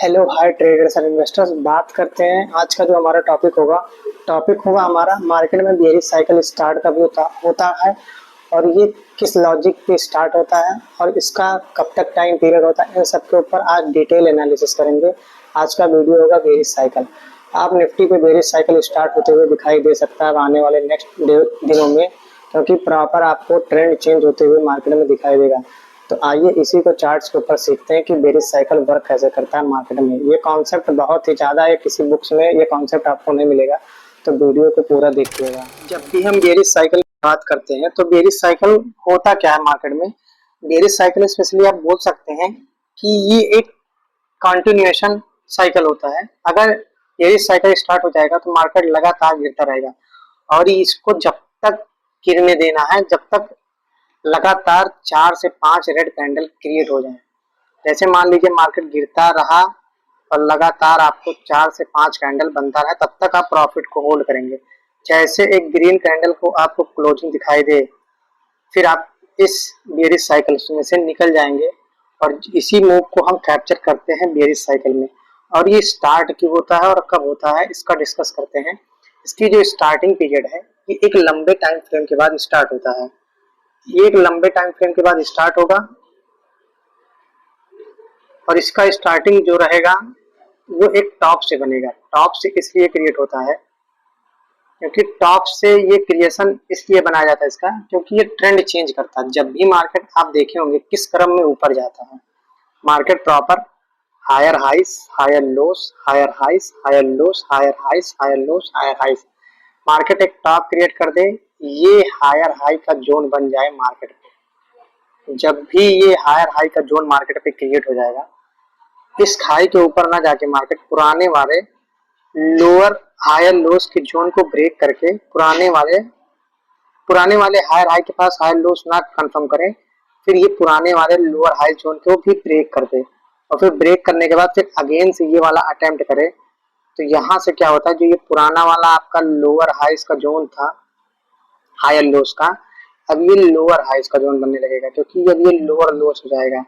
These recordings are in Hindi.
Hello hi traders and investors. बात करते हैं आज का जो हमारा टॉपिक होगा हमारा मार्केट में बेयरिश साइकिल स्टार्ट कब होता है और ये किस लॉजिक पे स्टार्ट होता है और इसका कब तक टाइम पीरियड होता है, इन सब के ऊपर आज डिटेल एनालिसिस करेंगे। आज का वीडियो होगा बेयरिश साइकिल। आप निफ्टी पे बेयरिश साइकिल स्टार्ट होते हुए दिखाई दे सकता है आने वाले नेक्स्ट दिनों में, क्योंकि प्रॉपर आपको ट्रेंड चेंज होते हुए मार्केट में दिखाई देगा। तो आइए इसी को चार्ट्स के ऊपर सीखते हैं कि बेयरिश साइकिल वर्क कैसे करता है मार्केट में। ये कॉन्सेप्ट बहुत ही ज़्यादा है, किसी बुक्स में ये कॉन्सेप्ट आपको नहीं मिलेगा, तो वीडियो को पूरा देखिएगा। जब भी हम बेयरिश साइकिल की बात करते हैं तो बेयरिश साइकिल होता क्या है मार्केट में। बेयरिश साइकिल स्पेशली आप बोल सकते हैं कि ये एक कंटिन्यूएशन साइकिल होता है। अगर बेयरिश साइकिल स्टार्ट हो जाएगा तो मार्केट लगातार गिरता रहेगा और इसको जब तक गिरने देना है जब तक लगातार 4 से 5 रेड कैंडल क्रिएट हो जाए। जैसे मान लीजिए मार्केट गिरता रहा और लगातार आपको 4 से 5 कैंडल बनता रहे, तब तक आप प्रॉफिट को होल्ड करेंगे। जैसे एक ग्रीन कैंडल को आपको क्लोजिंग दिखाई दे, फिर आप इस बेयरिश साइकिल में से निकल जाएंगे और इसी मूव को हम कैप्चर करते हैं बेयरिश साइकिल में। और ये स्टार्ट क्यों होता है और कब होता है इसका डिस्कस करते हैं। इसकी जो स्टार्टिंग पीरियड है ये एक लंबे टाइम फ्रेम के बाद स्टार्ट होता है। ये एक लंबे टाइम फ्रेम के बाद स्टार्ट होगा और इसका स्टार्टिंग जो रहेगा वो एक टॉप से बनेगा। टॉप से इसलिए क्रिएट होता है क्योंकि टॉप से ये क्रिएशन इसलिए बनाया जाता है इसका, क्योंकि ये ट्रेंड चेंज करता है। जब भी मार्केट आप देखे होंगे किस क्रम में ऊपर जाता है, market proper higher highs higher lows higher highs higher lows higher highs higher lows higher highs. Market एक टॉप क्रिएट कर दे, ये हायर हाई का जोन बन जाए मार्केट पे। जब भी ये हायर हाई का जोन मार्केट पे क्रिएट हो जाएगा, इस हाई के ऊपर ना जाके मार्केट पुराने वाले लोअर हायर लोस के जोन को ब्रेक करके पुराने वाले हायर हाई के पास हायर लोस ना कंफर्म करें, फिर ये पुराने वाले लोअर हाई जोन को भी ब्रेक कर दे और फिर ब्रेक करने के बाद फिर अगेन से ये वाला अटेम्प्ट करे। तो यहाँ से क्या होता है, जो ये पुराना वाला आपका लोअर हाइस का जोन था हायर लोस का, अब ये लोअर हाइस का जोन बनने लगेगा, क्योंकि जब ये लोअर लोस हो जाएगा,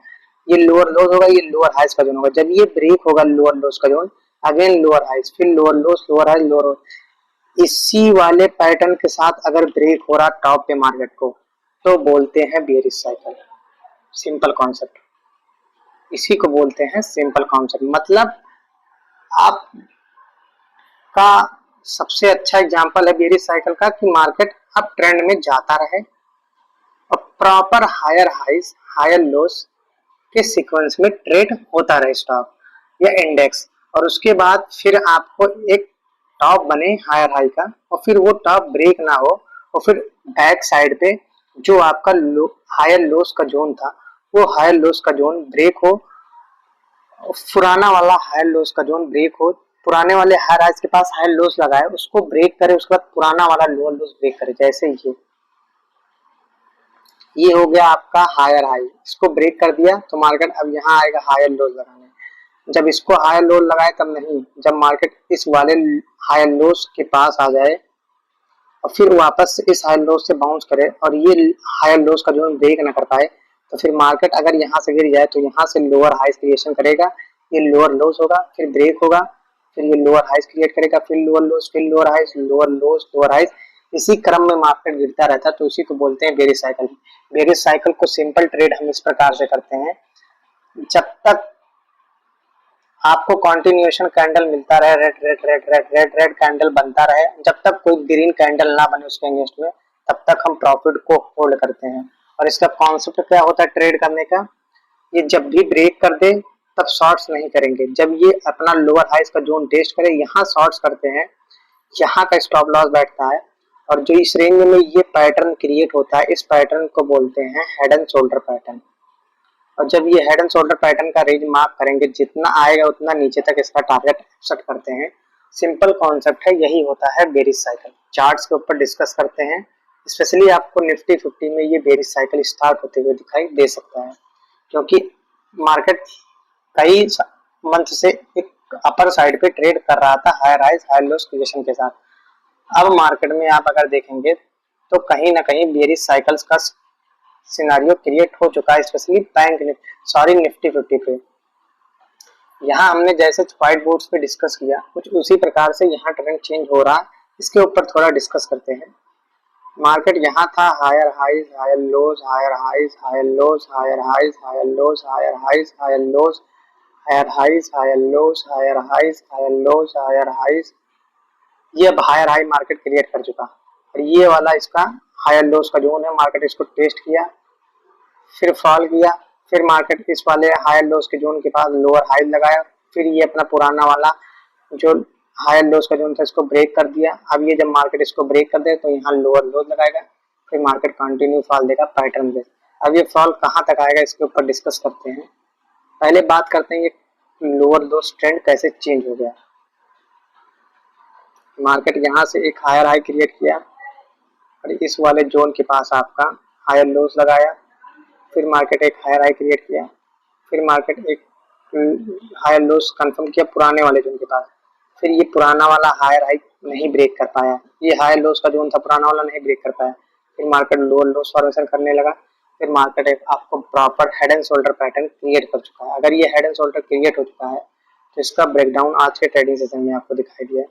ये लोअर लोस होगा, ये लोअर हाइस का जोन होगा। जब ये ब्रेक होगा लोअर लोस का जोन, अगेन लोअर हाइस, फिर लोअर लोस लोअर हाइस लोअर। इसी वाले पैटर्न के साथ अगर ब्रेक हो रहा टॉप पे मार्केट को, तो बोलते हैं बेयरिश साइकिल। सिंपल कॉन्सेप्ट, इसी को बोलते हैं सिंपल कॉन्सेप्ट। मतलब आप का सबसे अच्छा एग्जांपल है बेयरिश साइकिल का कि मार्केट अब ट्रेंड में जाता रहे और proper higher highs higher loss के सीक्वेंस में ट्रेड होता रहे स्टॉक या इंडेक्स, और उसके बाद फिर आपको एक टॉप बने हायर हाई का और फिर वो टॉप ब्रेक ना हो और फिर बैक साइड पे जो आपका हायर लोस का जोन था वो हायर लोस का जोन ब्रेक हो, पुराना वाला हायर लोस का जोन ब्रेक हो, पुराने वाले हायर हाइस के पास हायर लोस लगाए उसको ब्रेक करे, उसके बाद पुराना वाला लोअर लोस ब्रेक करे। जैसे ये हो गया आपका हायर हाई, इसको ब्रेक कर दिया तो मार्केट अब यहाँ आएगा हायर लोस लगाने। जब इसको हायर लोस लगाए तब नहीं, जब मार्केट इस वाले हायर लोस के पास आ जाए और फिर वापस इस हायर लोस से बाउंस करे और ये हायर लोस का जोन ब्रेक ना कर पाए, तो फिर मार्केट अगर यहाँ से गिर जाए तो यहाँ से लोअर हाइस क्रिएशन करेगा, ये लोअर लोस होगा, फिर ब्रेक होगा, फिर ये लोअर हाइस क्रिएट करेगा, फिर लोअर लोस, फिर लोअर हाइस, लोअर लोस, लोअर हाइस। इसी क्रम में मार्केट गिरता रहता है, तो इसी को बोलते हैं बेयरिश साइकिल। बेयरिश साइकिल को सिंपल ट्रेड हम इस प्रकार से करते हैं, जब तक आपको कंटिन्यूएशन कैंडल मिलता रहे, red red red red red red candle बनता रहे, जब तक कोई ग्रीन कैंडल ना बने उसके अगेंस्ट में, तब तक हम प्रॉफिट को होल्ड करते हैं। और इसका कॉन्सेप्ट क्या होता है ट्रेड करने का, ये जब भी ब्रेक कर दे तब शॉर्ट्स नहीं करेंगे, जब ये अपना लोअर हाइस का जोन टेस्ट करे यहाँ शॉर्ट्स करते हैं, यहाँ का स्टॉप लॉस बैठता है और जो इस रेंज में ये पैटर्न क्रिएट होता है, इस पैटर्न को बोलते हैं हेड एंड शोल्डर पैटर्न। और जब ये हेड एंड शोल्डर पैटर्न का रेंज मार्क करेंगे, जितना आएगा उतना नीचे तक इसका टारगेट सेट करते हैं। सिंपल कॉन्सेप्ट है, यही होता है बेयरिश साइकिल। चार्ट्स के ऊपर डिस्कस करते हैं, स्पेशली आपको निफ्टी 50 में ये बेयरिश साइकिल स्टार्ट होते हुए दिखाई दे सकता है, क्योंकि मार्केट कई मंथ से एक अपर साइड पे ट्रेड कर रहा था higher highs higher loss creation के साथ। अब मार्केट में आप अगर देखेंगे तो कहीं ना कहीं बेयरिश साइकिल्स का सिनारियो क्रिएट हो चुका है, स्पेशली निफ्टी 50 पे। यहाँ हमने जैसे व्हाइट बोर्ड्स पे डिस्कस किया कुछ उसी प्रकार से यहाँ ट्रेंड चेंज हो रहा है। इसके ऊपर थोड़ा डिस्कस करते हैं। मार्केट यहाँ था higher highs higher lows higher highs higher lows higher highs higher lows higher highs higher lows higher highs higher lows higher highs higher lows higher highs. ये अब हायर हाई मार्केट क्रिएट कर चुका और ये वाला इसका हायर लोज का जोन है। मार्केट इसको टेस्ट किया, फिर फॉल किया, फिर मार्केट इस वाले हायर लोज के जोन के पास लोअर हाई लगाया, फिर ये अपना पुराना वाला जो हायर लोज का जोन था इसको ब्रेक कर दिया। अब ये जब मार्केट इसको ब्रेक कर दे तो यहाँ लोअर लोज लगाएगा, फिर मार्केट कंटिन्यू फॉल देगा पैटर्न बेस। अब ये फॉल कहाँ तक आएगा इसके ऊपर डिस्कस करते हैं। पहले बात करते हैं ये लोअर लोज ट्रेंड कैसे चेंज हो गया। मार्केट यहाँ से एक हायर हाई क्रिएट किया और इस वाले जोन के पास आपका हायर लोज लगाया, फिर मार्केट एक हायर हाई क्रिएट किया, फिर मार्केट एक हायर लोज कंफर्म किया पुराने वाले जोन के पास, फिर ये पुराना वाला हायर हाई नहीं ब्रेक कर पाया, ये हायर लोज का जोन था पुराना वाला नहीं ब्रेक कर पाया, फिर मार्केट लोअर लोज फॉर्मेशन करने लगा, फिर मार्केट एक आपको proper head and shoulder pattern create कर चुका है। अगर ये हेड एंड शोल्डर क्रिएट हो चुका है तो इसका ब्रेकडाउन आज के ट्रेडिंग सेशन में आपको दिखाई दिया।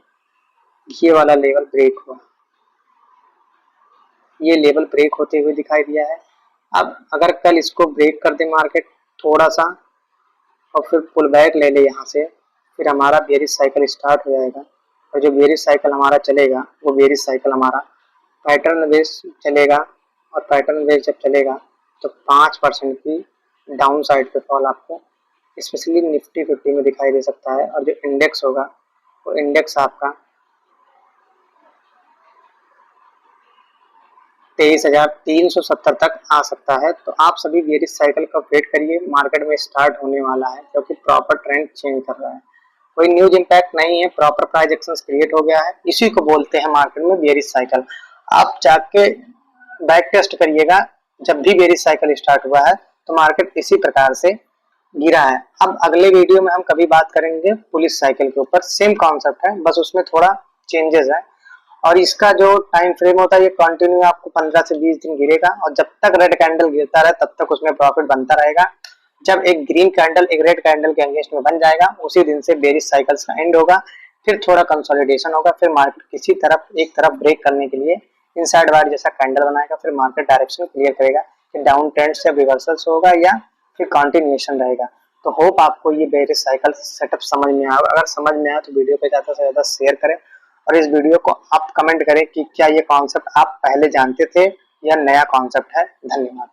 ये वाला लेवल ब्रेक हुआ, ये लेवल ब्रेक होते हुए दिखाई दिया है। अब अगर कल इसको ब्रेक कर दे मार्केट थोड़ा सा और फिर पुल बैक ले ले यहाँ से, फिर हमारा बेरिश साइकिल स्टार्ट हो जाएगा और जो बेरिश साइकिल हमारा चलेगा वो बेरिश साइकिल हमारा पैटर्न बेस चलेगा और पैटर्न बेस जब चलेगा तो 5% की डाउन साइड पे फॉल आपको स्पेशली निफ्टी 50 में दिखाई दे सकता है। और जो इंडेक्स होगा वो इंडेक्स आपका 23,370 तक आ सकता है। तो आप सभी बेरिश साइकिल का वेट करिए, मार्केट में स्टार्ट होने वाला है क्योंकि प्रॉपर ट्रेंड चेंज कर रहा है। कोई न्यूज इंपैक्ट नहीं है, प्रॉपर प्राइस एक्शंस क्रिएट हो गया है, इसी को बोलते हैं मार्केट में बेरिश साइकिल। आप जाके बैक टेस्ट करिएगा, जब भी बेरिश साइकिल स्टार्ट हुआ है तो मार्केट इसी प्रकार से गिरा है। अब अगले वीडियो में हम कभी बात करेंगे पुलिस साइकिल के ऊपर, सेम कॉन्सेप्ट है बस उसमें थोड़ा चेंजेस है। और इसका जो टाइम फ्रेम होता है ये कंटिन्यू आपको 15 से 20 दिन गिरेगा और जब तक रेड कैंडल गिरता रहे तब तक उसमें प्रॉफिट बनता रहेगा। जब एक ग्रीन कैंडल एक रेड कैंडल के अगेंस्ट में बन जाएगा उसी दिन से बेरिश साइकिल्स का एंड होगा, फिर थोड़ा कंसोलिडेशन होगा, फिर मार्केट किसी तरफ एक तरफ ब्रेक करने के लिए इनसाइड वायर जैसा कैंडल बनाएगा, फिर मार्केट डायरेक्शन क्लियर करेगा कि डाउन ट्रेंड से रिवर्सल्स होगा या फिर कंटिन्यूएशन रहेगा। तो होप आपको ये बेरिश साइकिल सेटअप समझ में आया। अगर समझ में आया तो वीडियो को ज़्यादा से ज़्यादा शेयर करें और इस वीडियो को आप कमेंट करें कि क्या ये कॉन्सेप्ट आप पहले जानते थे या नया कॉन्सेप्ट है। धन्यवाद।